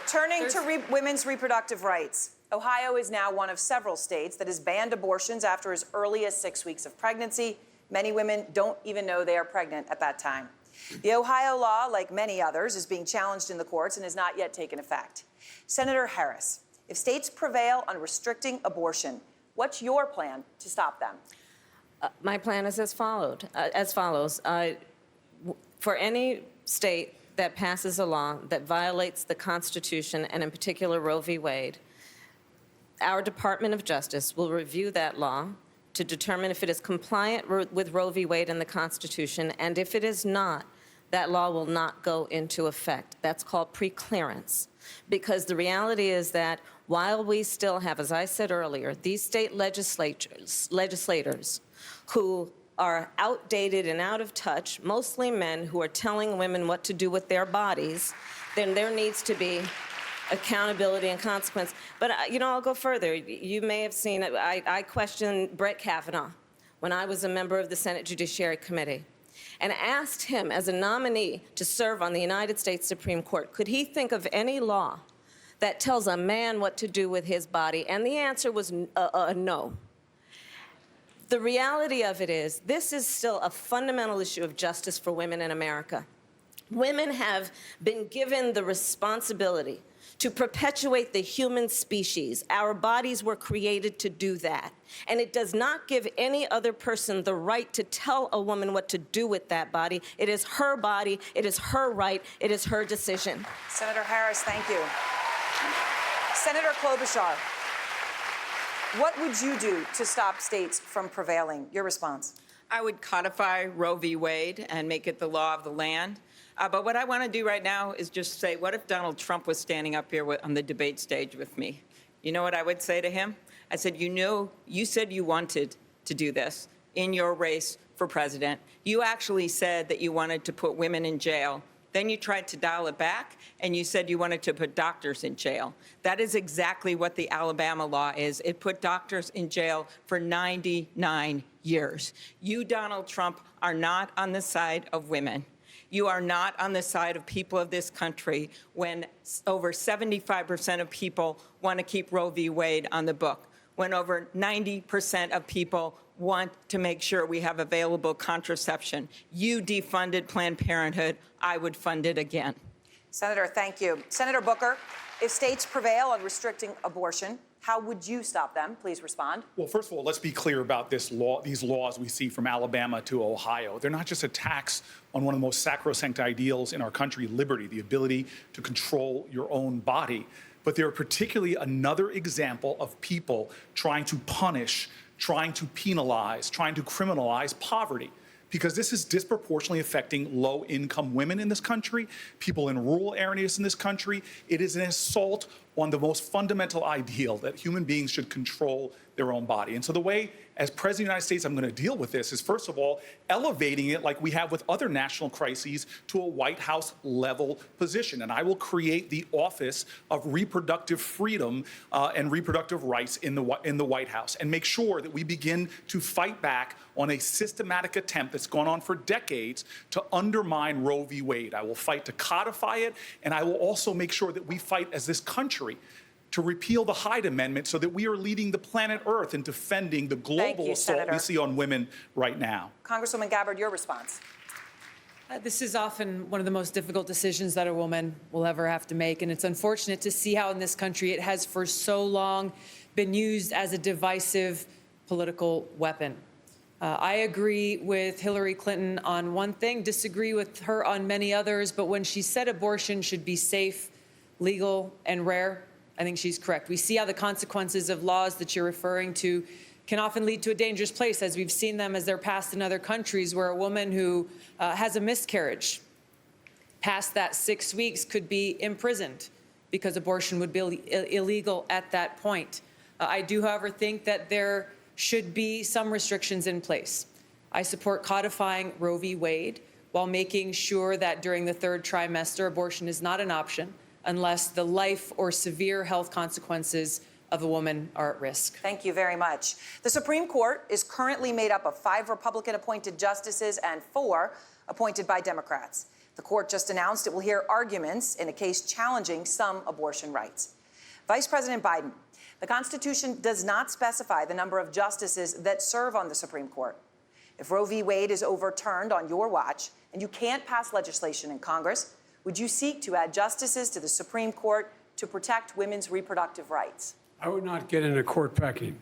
Turning to women's reproductive rights, Ohio is now one of several states that has banned abortions after as early as 6 weeks of pregnancy. Many women don't even know they are pregnant at that time. The Ohio law, like many others, is being challenged in the courts and has not yet taken effect. Senator Harris, if states prevail on restricting abortion, what's your plan to stop them? My plan is as follows. For any state that passes a law that violates the Constitution, and in particular Roe v. Wade, our Department of Justice will review that law to determine if it is compliant with Roe v. Wade and the Constitution, and if it is not, that law will not go into effect. That's called preclearance. Because the reality is that while we still have, as I said earlier, these state legislators who are outdated and out of touch, mostly men who are telling women what to do with their bodies, then there needs to be accountability and consequence. But, I'll go further. You may have seen, I questioned Brett Kavanaugh when I was a member of the Senate Judiciary Committee and asked him, as a nominee to serve on the United States Supreme Court, could he think of any law that tells a man what to do with his body? And the answer was no. The reality of it is, this is still a fundamental issue of justice for women in America. Women have been given the responsibility to perpetuate the human species. Our bodies were created to do that. And it does not give any other person the right to tell a woman what to do with that body. It is her body, it is her right, it is her decision. Senator Harris, thank you. Senator Klobuchar, what would you do to stop states from prevailing? Your response. I would codify Roe v. Wade and make it the law of the land. But what I want to do right now is just say, what if Donald Trump was standing up here on the debate stage with me? You know what I would say to him? I said, you said you wanted to do this in your race for president. You actually said that you wanted to put women in jail. Then you tried to dial it back, and you said you wanted to put doctors in jail. That is exactly what the Alabama law is. It put doctors in jail for 99 years. You, Donald Trump, are not on the side of women. You are not on the side of people of this country when over 75% of people want to keep Roe v. Wade on the book, when over 90% of people want to make sure we have available contraception. You defunded Planned Parenthood. I would fund it again. Senator, thank you. Senator Booker, if states prevail on restricting abortion, how would you stop them? Please respond. Well, first of all, let's be clear about these laws we see from Alabama to Ohio. They're not just attacks on one of the most sacrosanct ideals in our country, liberty, the ability to control your own body. But they're particularly another example of people trying to punish, trying to penalize, trying to criminalize poverty. Because this is disproportionately affecting low-income women in this country, people in rural areas in this country. It is an assault on the most fundamental ideal that human beings should control their own body. And so the way, as President of the United States, I'm going to deal with this is, first of all, elevating it like we have with other national crises to a White House level position. And I will create the Office of Reproductive Freedom and Reproductive Rights in the White House and make sure that we begin to fight back on a systematic attempt that's gone on for decades to undermine Roe v. Wade. I will fight to codify it, and I will also make sure that we fight as this country to repeal the Hyde Amendment so that we are leading the planet Earth in defending the global assault we see on women right now. Congresswoman Gabbard, your response. This is often one of the most difficult decisions that a woman will ever have to make, and it's unfortunate to see how in this country it has for so long been used as a divisive political weapon. I agree with Hillary Clinton on one thing, disagree with her on many others, but when she said abortion should be safe, legal, and rare, I think she's correct. We see how the consequences of laws that you're referring to can often lead to a dangerous place, as we've seen them as they're passed in other countries, where a woman who has a miscarriage past that 6 weeks could be imprisoned because abortion would be illegal at that point. I do, however, think that there should be some restrictions in place. I support codifying Roe v. Wade while making sure that during the third trimester, abortion is not an option unless the life or severe health consequences of a woman are at risk. Thank you very much. The Supreme Court is currently made up of 5 Republican-appointed justices and 4 appointed by Democrats. The court just announced it will hear arguments in a case challenging some abortion rights. Vice President Biden, the Constitution does not specify the number of justices that serve on the Supreme Court. If Roe v. Wade is overturned on your watch and you can't pass legislation in Congress, would you seek to add justices to the Supreme Court to protect women's reproductive rights? I would not get into court packing.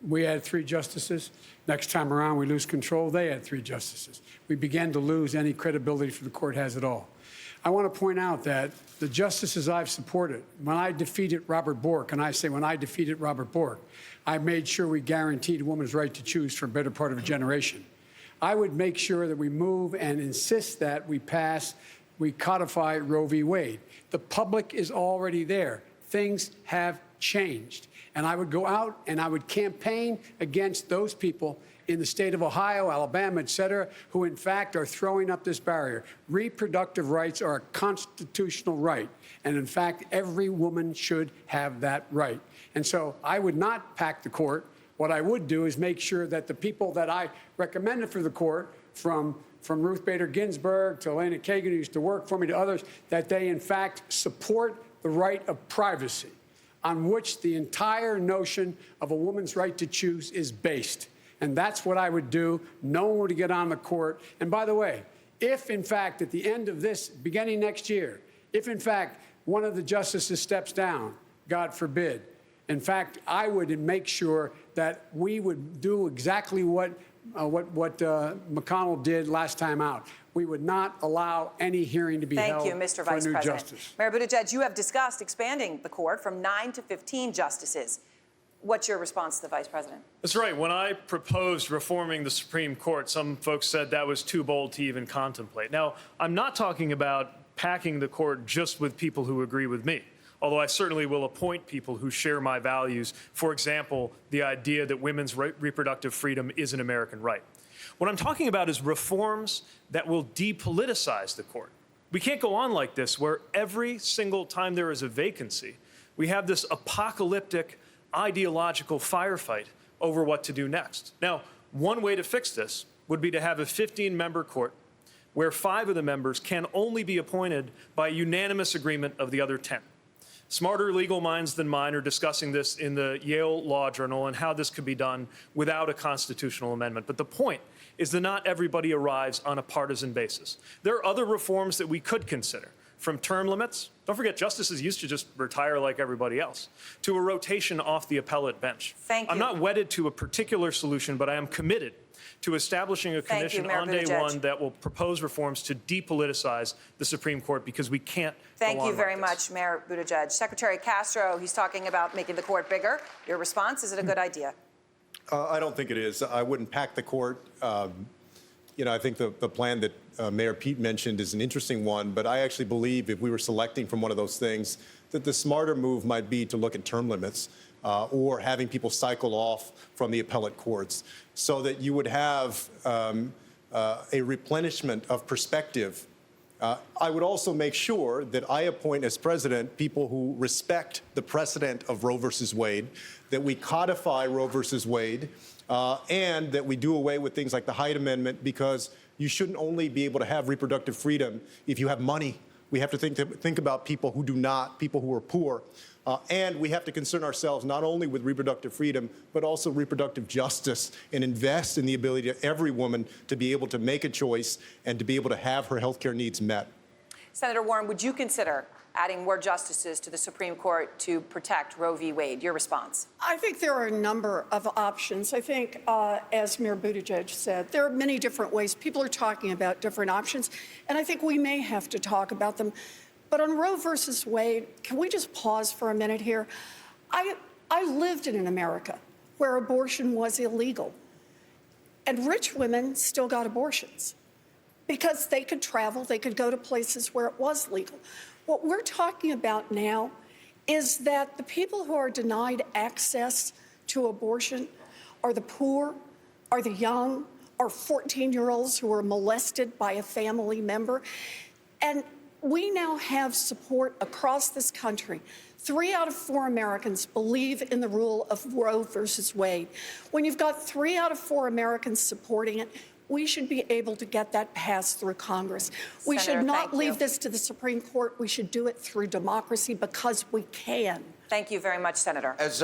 We had 3 justices. Next time around, we lose control. They had 3 justices. We began to lose any credibility for the court has at all. I want to point out that the justices I've supported, when I defeated Robert Bork, and I say when I defeated Robert Bork, I made sure we guaranteed a woman's right to choose for a better part of a generation. I would make sure that we move and insist that we codify Roe v. Wade. The public is already there. Things have changed. And I would go out and I would campaign against those people in the state of Ohio, Alabama, et cetera, who in fact are throwing up this barrier. Reproductive rights are a constitutional right. And in fact, every woman should have that right. And so I would not pack the court. What I would do is make sure that the people that I recommended for the court, from Ruth Bader Ginsburg to Elena Kagan, who used to work for me, to others, that they in fact support the right of privacy, on which the entire notion of a woman's right to choose is based. And that's what I would do. No one would get on the court. And by the way, if in fact at the end of this, beginning next year, if in fact one of the justices steps down, God forbid, in fact, I would make sure that we would do exactly what McConnell did last time out. We would not allow any hearing to be held Thank you, Mr. for a Vice new President. justice. Mayor Buttigieg, you have discussed expanding the court from 9 to 15 justices. What's your response to the Vice President? That's right. When I proposed reforming the Supreme Court, some folks said that was too bold to even contemplate. Now, I'm not talking about packing the court just with people who agree with me, although I certainly will appoint people who share my values. For example, the idea that women's reproductive freedom is an American right. What I'm talking about is reforms that will depoliticize the court. We can't go on like this, where every single time there is a vacancy, we have this apocalyptic ideological firefight over what to do next. Now, one way to fix this would be to have a 15-member court where 5 of the members can only be appointed by unanimous agreement of the other 10. Smarter legal minds than mine are discussing this in the Yale Law Journal and how this could be done without a constitutional amendment. But the point is that not everybody arrives on a partisan basis. There are other reforms that we could consider, from term limits. Don't forget, justices used to just retire like everybody else, to a rotation off the appellate bench. Thank you. I'm not wedded to a particular solution, but I am committed to establishing a commission on day one that will propose reforms to depoliticize the Supreme Court, because we can't go on Thank you very like this. much, Mayor Buttigieg. Secretary Castro, he's talking about making the court bigger. Your response, is it a good idea? I don't think it is. I wouldn't pack the court. I think the plan that Mayor Pete mentioned is an interesting one, but I actually believe if we were selecting from one of those things, that the smarter move might be to look at term limits or having people cycle off from the appellate courts, so that you would have a replenishment of perspective. I would also make sure that I appoint as president people who respect the precedent of Roe versus Wade, that we codify Roe versus Wade, and that we do away with things like the Hyde Amendment, because you shouldn't only be able to have reproductive freedom if you have money. We have to think about people who do not, people who are poor. And we have to concern ourselves not only with reproductive freedom, but also reproductive justice, and invest in the ability of every woman to be able to make a choice and to be able to have her health care needs met. Senator Warren, would you consider adding more justices to the Supreme Court to protect Roe v. Wade? Your response? I think there are a number of options. I think, as Mayor Buttigieg said, there are many different ways. People are talking about different options, and I think we may have to talk about them. But on Roe versus Wade, can we just pause for a minute here? I lived in an America where abortion was illegal, and rich women still got abortions because they could travel, they could go to places where it was legal. What we're talking about now is that the people who are denied access to abortion are the poor, are the young, are 14-year-olds who are molested by a family member. And we now have support across this country. 3 out of 4 Americans believe in the rule of Roe versus Wade. When you've got 3 out of 4 Americans supporting it, We should be able to get that passed through Congress. We Senator, should not thank you. leave this to the Supreme Court. We should do it through democracy because we can. Thank you very much, Senator. As